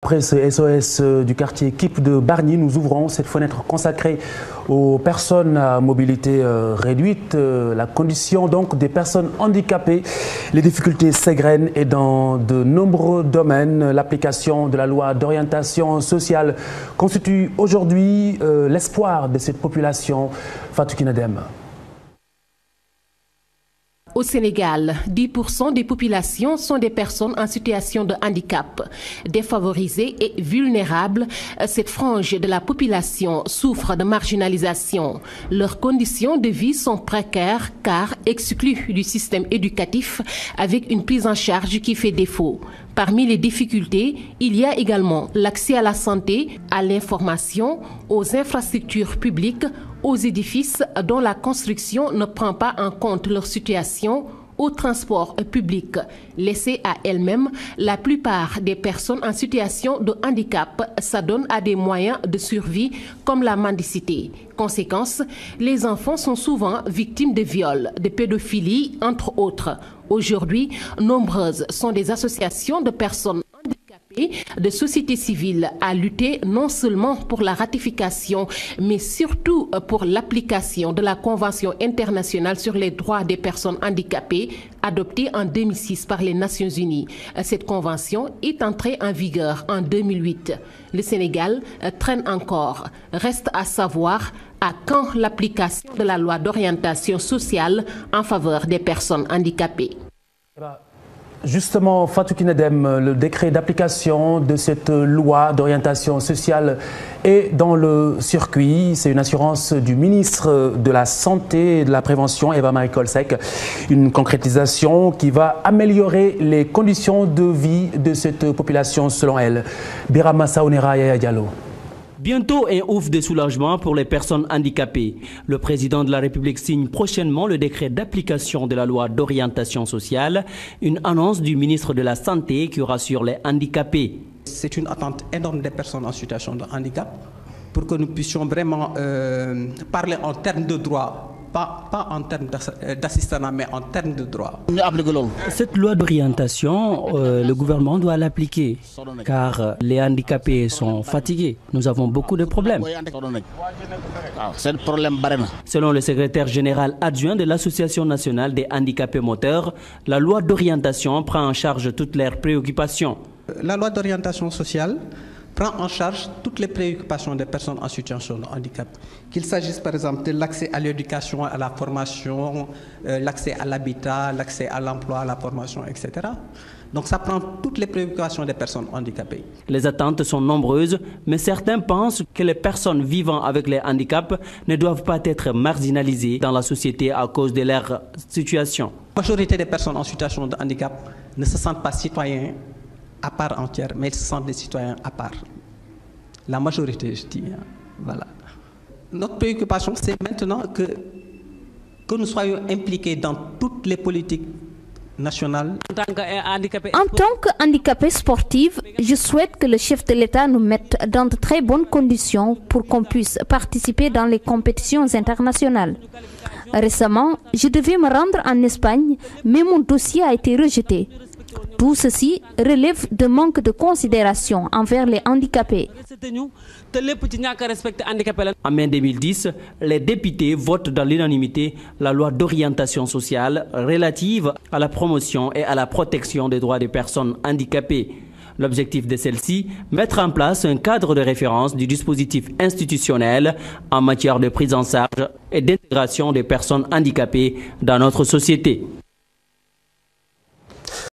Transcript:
Après ce SOS du quartier Kip de Bargny, nous ouvrons cette fenêtre consacrée aux personnes à mobilité réduite, la condition donc des personnes handicapées. Les difficultés s'égrènent et dans de nombreux domaines, l'application de la loi d'orientation sociale constitue aujourd'hui l'espoir de cette population. Fatou Kinadem. Au Sénégal, 10% des populations sont des personnes en situation de handicap. Défavorisées et vulnérables, cette frange de la population souffre de marginalisation. Leurs conditions de vie sont précaires car exclues du système éducatif avec une prise en charge qui fait défaut. Parmi les difficultés, il y a également l'accès à la santé, à l'information, aux infrastructures publiques, aux édifices dont la construction ne prend pas en compte leur situation, au transport public. Laissées à elles-mêmes, la plupart des personnes en situation de handicap s'adonnent à des moyens de survie comme la mendicité. Conséquence, les enfants sont souvent victimes de viols, de pédophilie, entre autres. Aujourd'hui, nombreuses sont des associations de personnes handicapées, de sociétés civiles à lutter non seulement pour la ratification, mais surtout pour l'application de la Convention internationale sur les droits des personnes handicapées, adoptée en 2006 par les Nations Unies. Cette convention est entrée en vigueur en 2008. Le Sénégal traîne encore. Reste à savoir à quand l'application de la loi d'orientation sociale en faveur des personnes handicapées. Justement, Fatou Kinadem, le décret d'application de cette loi d'orientation sociale est dans le circuit. C'est une assurance du ministre de la Santé et de la Prévention, Eva Marie Coll Seck. Une concrétisation qui va améliorer les conditions de vie de cette population selon elle. Birama Saounera Yaya Diallo. Bientôt un ouf de soulagement pour les personnes handicapées. Le président de la République signe prochainement le décret d'application de la loi d'orientation sociale, une annonce du ministre de la Santé qui rassure les handicapés. C'est une attente énorme des personnes en situation de handicap pour que nous puissions vraiment parler en termes de droit. Pas en termes d'assistanat, mais en termes de droit. Cette loi d'orientation, le gouvernement doit l'appliquer, car les handicapés sont fatigués. Nous avons beaucoup de problèmes. Selon le secrétaire général adjoint de l'Association nationale des handicapés moteurs, la loi d'orientation prend en charge toutes leurs préoccupations. La loi d'orientation sociale prend en charge toutes les préoccupations des personnes en situation de handicap. Qu'il s'agisse par exemple de l'accès à l'éducation, à la formation, l'accès à l'habitat, l'accès à l'emploi, à la formation, etc. Donc ça prend toutes les préoccupations des personnes handicapées. Les attentes sont nombreuses, mais certains pensent que les personnes vivant avec les handicaps ne doivent pas être marginalisées dans la société à cause de leur situation. La majorité des personnes en situation de handicap ne se sentent pas citoyens à part entière, mais ils se sentent des citoyens à part. La majorité, je dis. Voilà. Notre préoccupation, c'est maintenant que nous soyons impliqués dans toutes les politiques nationales. En tant qu'handicapée sportive, je souhaite que le chef de l'État nous mette dans de très bonnes conditions pour qu'on puisse participer dans les compétitions internationales. Récemment, je devais me rendre en Espagne, mais mon dossier a été rejeté. Tout ceci relève de manque de considération envers les handicapés. En mai 2010, les députés votent dans l'unanimité la loi d'orientation sociale relative à la promotion et à la protection des droits des personnes handicapées. L'objectif de celle-ci, mettre en place un cadre de référence du dispositif institutionnel en matière de prise en charge et d'intégration des personnes handicapées dans notre société.